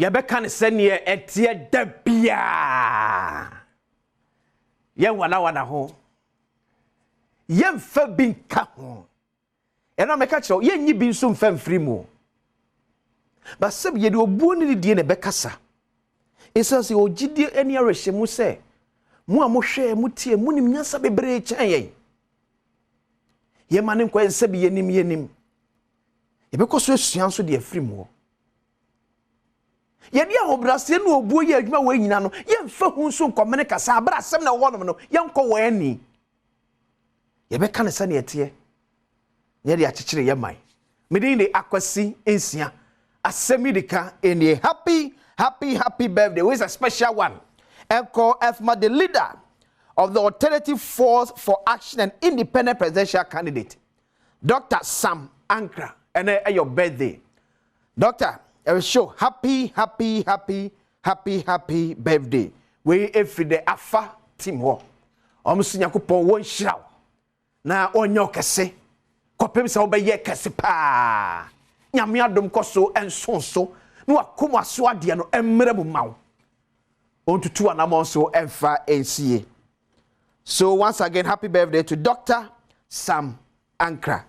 Yabeka ne sene etie da bia. Ye wana ho. Ye mfa bi nka ho. Ena meka kire ye nyi bi nso mfa mfiri mu. Ba sab ye de obuo ne die ne bekasa. Esa se ogide eni arehye mu se mu amohwe mu tie mu nim nyasa bebre kyan ye. Ye mane nkwa ense bi yenim ye bekoso asuan so de afiri mu. Ye dia obrase no obuo ye adwuma we nyina no ye mfa hu nso nkomene kasa abra asem na wonom no ye nkọ we ani. Ye beka ne sane ete ye de akekere ye man. Medin de akwasi ensia Asem Yi Di Ka in a happy birthday. Who is a special one? Enko Efma, the leader of the Alternative Force for Action and Independent Presidential Candidate, Dr. Sam Ankra, and your birthday. Doctor, I will show happy birthday. We every day afa team ho. Omusu Nyankopon won hira. Na onyo kese. Kopem se obeye kese pa. Nyame Adom koso ensonso. No akomo aso ade no emmere bu mawo. Ontutu anamon so emfa ensie. So once again, happy birthday to Dr. Sam Ankra.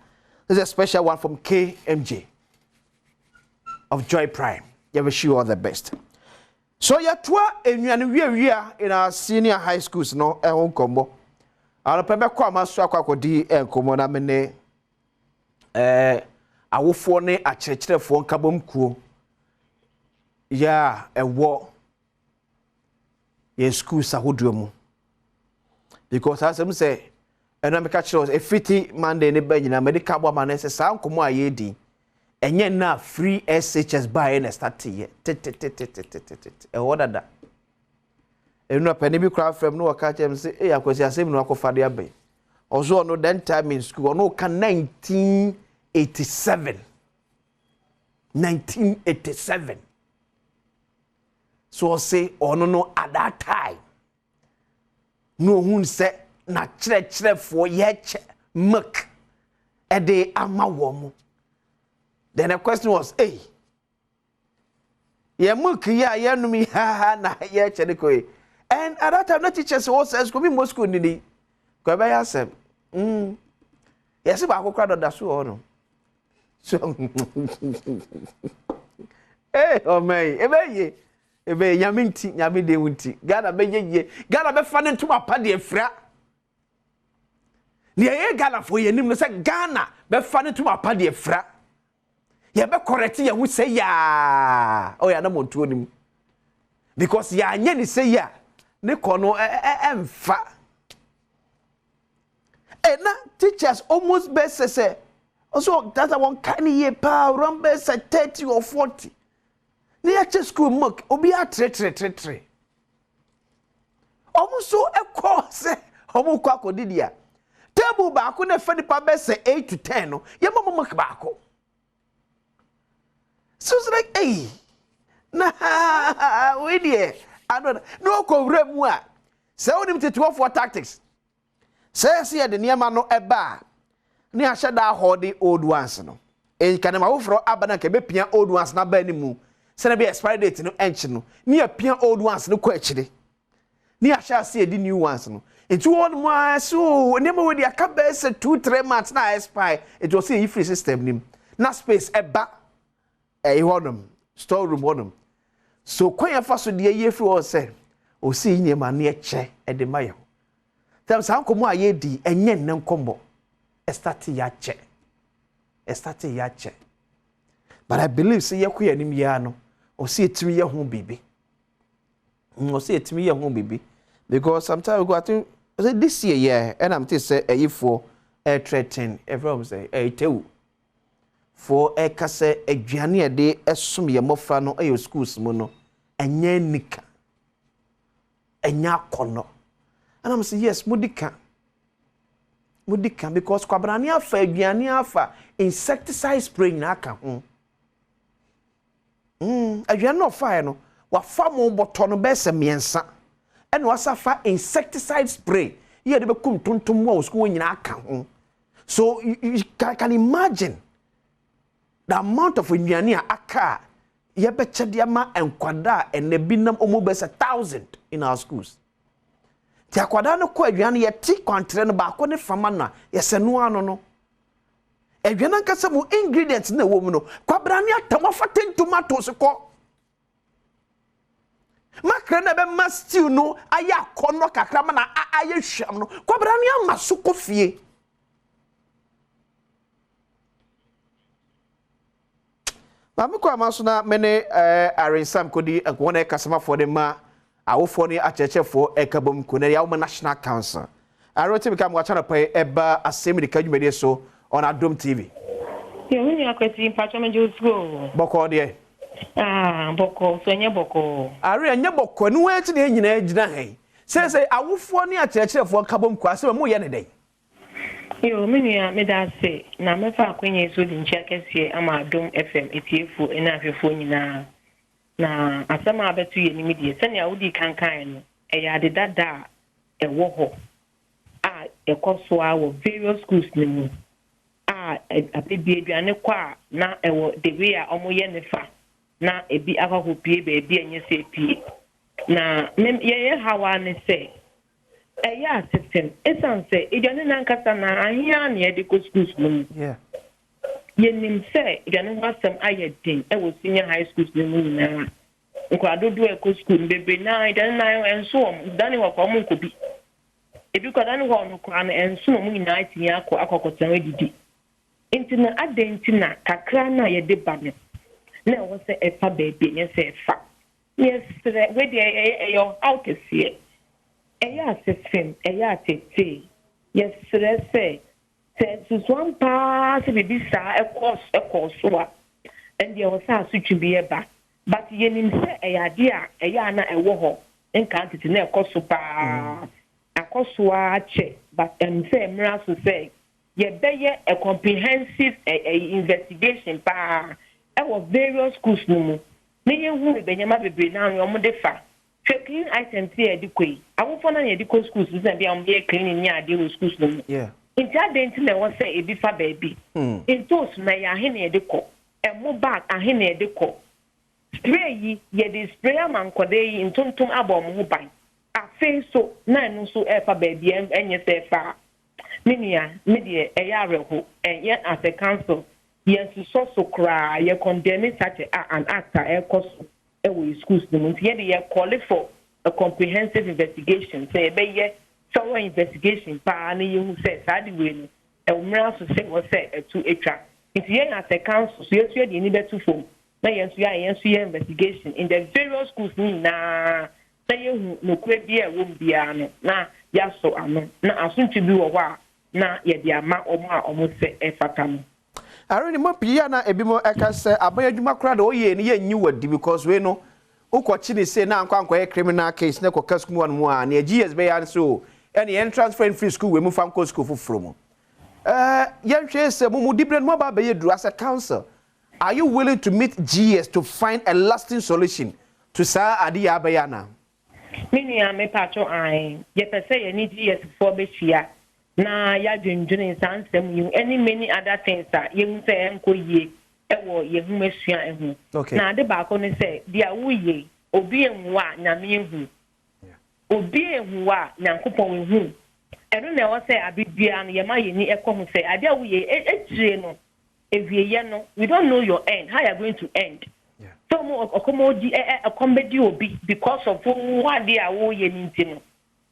This is a special one from KMJ of Joy Prime. You wish you all the best. So you are in our senior high schools, no, combo. I'll remember kwama so akwakodi enkomo na mene awofo ne akyerɛkyerɛfo nkabom kuo. Ya ewo ye schools ahodoɔ mu. Because as I say, and I'm catch us a fitty Monday in the Benjamin, medical woman, and says, Uncle Moyedi, and yet now free SHS by and start here. A order that. And no penny crowd from no catch him say, hey, I was the same no for the abbey. Also, no then time in school, no can 1987. 1987. So I say, oh no, at that time. No hun se na chere for ye milk e de amawo mu. Then the question was, hey, ye milk ya ye numi ha na ye chere ko. And at that time the teachers was go be mo school ni ko be ya sem. Yes ba akokra do da so o no. So eh oh man, ebe nyaminti nyamide wunti Ghana be ye Ghana be fa ne ntuma pa de afira ne ye Ghana fo ye nim no se Ghana be fa ne ntuma pa de afira ye be correct ye hu se ya o ya na montuo nim because ya anye ni se ya ne kono emfa na teachers almost best say also that one kind year pa run best 30 or 40. Ni ache school mock obi a tre almost so a course omo kwa kodidia table ba ko na fa nipa be say 8 to 10 no ye mama mock ba ko so it's like hey na we there I don't no ko remu a say onim te 12 for tactics say see the niema no eba ni ahye da horde old ones no e kan ma wo fro abana ke be pia old ones na ba ni mu. Send be expiry date no enchi no near pia old ones no kwa chire near shall see the new ones no into one more so never with the cabes 2-3 months na expire it was see free system nim na space eba honum storeroom honum so kwan fa so de ye free o say o see ni ma na eche e de mayo tell say ankomo aye di enye nne nkombo start ya che but I believe say yakuya nim ya no o see etimi ye ho bibi o see etimi ye ho bibi because sometimes we go I think this year yeah and I'm say for air threaten everyone say tewu for e kase aduane e de esom ye mofra no e schools mu no enya nika enya kono and I'm say yes mudika because kwabrani afa aduane afa insecticide spray na aka ho aduane no fire no wa fa mo boto no be se miensa ene wasa fa insecticide spray ye de be kum tontom wa school nyina aka ho so you can imagine the amount of aduane aka ye be chede ma enkwada ene binam omo be 1,000 in our schools ti akwada no ko aduane ye ti kwantre no ba ko ne fama na ye se no ano no aduane nkasa mu ingredients na wo mu no kwabra ne atama faten tomatoes ko makra na be ma stew no aya kono kakra ma na aye hwam no kwabra ne amaso ko fie Mami kwa maso na mene arinsam kodi ekwona kasama for the ma awofo ne achechefo ekabom ko na yawo National Council aroti bika mo channel pay eba Asem Yi Di Ka dwumede so on Adom TV Yo ni akwati mpacho mejo go boko de boko so nye boko are nye boko ni wati ne nyina agina hen say awofo ne achechefo kabom ko asem mo ye ne den Yo mini me da se na me fa akwenye so di nchi akese ama Adom FM etiefu ena afefo nyina na asama abetu ye ni media se na wudi kankan no eya de dada ewo ho ekoso a wo various schools ni mu abebi aduane kwa na ewo the way a omo ye ne fa na ebi akakopie be ebi enye se pie na ye hawa ne se eya system esanse idane nankasa na ahia na ye de ko schools mu yenim se idane wasem ayedin ewo senior high schools mu na nkwado do e ko school bebe na idane na enso dane wa kwa mu kobi ebi kwa dane wa no kwa na enso mu nyina atinya akokotan didi intina adentina kakra na ye de ba me na wo se efa bebe nye se efa yes we de yo out here eya system eya tete yes se one pass bibi sa ekos so a and ye was asutwi bi eba but ye nim se eya de a eya na ewo ho nka tete na ekoso pa akoso a che but say mra so say ye beye a comprehensive investigation pa e was various schools no mu me ye hu be nyama bebre na no de fa checking items here di koi awofo na ye di ko schools se bia mo ye cleaning ni ade wo schools no mu inti adenti na wo se e bi fa baby intos na ya he na ye de ko e mo bag ahe na ye de ko spray yi ye de spray amankode yi ntontom abom ho ban afen so na no so e fa baby enye se fa media eya reho ye as a council yes so cry ye condemn such an actor e cost e we schools no ye dey call for a comprehensive investigation say be ye thorough investigation pa na ye hu say sad we no e umra so say was say to etwa it ye as a council so ye dey ni betu fom na ye so investigation in the various schools na say hu no kwe bia wo bia no na ya so ano na asuntu bi wo wa na ye di ama omo se efatam areni mo pia na ebi mo ekase aban adwuma kra da oye ni ye nyi wadi because we no ukochi ni say na ankwa criminal case na koka school one mu a na GS be yan so any transfer free school we mu fam ko school foforo mu yen hwe se mu different mo ba be ye duru as a council are you willing to meet GS to find a lasting solution to sa ade ya be yana mini ya me pacho ai ye pese ye ni GS for be hia na ya dwendwene sansem you any many other things that you say enko ye ewo ye hu masua ehu na ade ba ko ne say dia wo ye obi enwa na me ehu obi enhu a nyankopon ehu eno na wo say abibia no ye ma ye ni ekohu say ade wo ye etire no evieye no we don't know your end how you are going to end so mo okomodi akombedi obi because of what they are wo ye ni ntino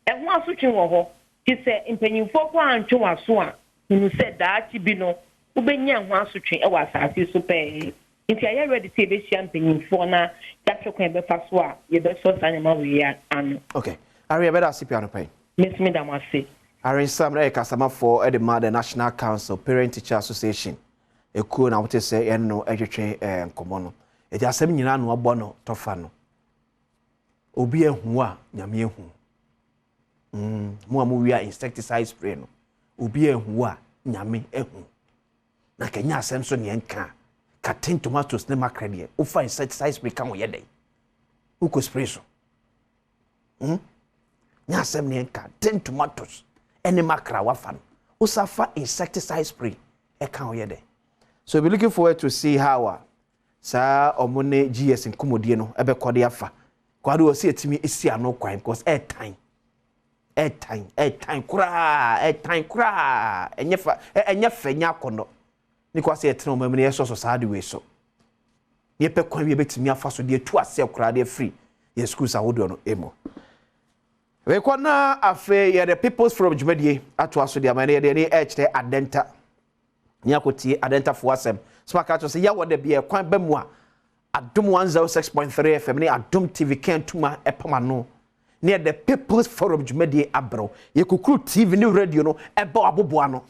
ehu asotwe wo ho ti say impanyimfo kwa antwe waso a hu say daati bi no ubenya ho asotwe e wa asase so pe nti aye ready to be shia impanyimfo na datwekwan be fa so a ye be so sanema we ya ano okay ari be da sipiano pai miss me da mase ari sam na kasama for the National Council Parent Teacher Association ekuo na wote say en no ehwetwe nkomo no e ja asem nyina no abo no tofa no obi ehu a nyame ehu mo wia insecticide spray no obi ehu a nyame ehu na kenya asem so ne enka katin tomatoes ne makrede o fa insecticide spray kan wo yedai uko spray so nya asem ne enka tin tomatoes ene makra wafa no o safa insecticide spray e kan wo yedai so we're looking forward to see how sa omone GS nkomodie no ebe kode afa kwado o se etimi esi ano kwan because airtime kura enyefa nya kono ni kwase etena omamne yeso so saade we so ye pe kwan we betimi afa so de tu ase kura de free ye schools awodo no emo we kwana afe ye the people's forum jumadie ato aso de amane de ni ehte adenta ni akotie adenta fo asem smaka to se ya wo de bia kwan ba mu a Adom 106.3 FM ni Adom TV kentuma epama no near the people's forum jumadie abro ye kukuru TV ni radio no eba aboboa no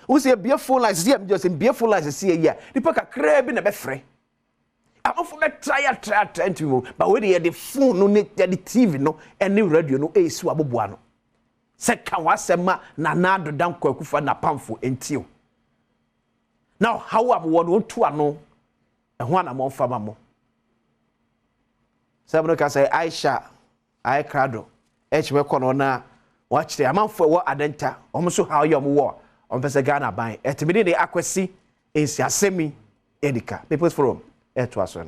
wo se bia phone lines see am just bia phone lines see ya nipa kakra bi na be frɛ amofo be try into mo but we dey the phone no ne the TV no any radio no e si aboboa no se ka wasema na na adodan kwakufa na pamfo entio now how am won to ano ho ana mo fama mo sabno ka say Aisha ai krado hwe kono na wa kire amanfo wo adenta omso how yom wo ompese Ghana ban etimidi ne akwasi ensi Asem Yi Di Ka people's forum eto aso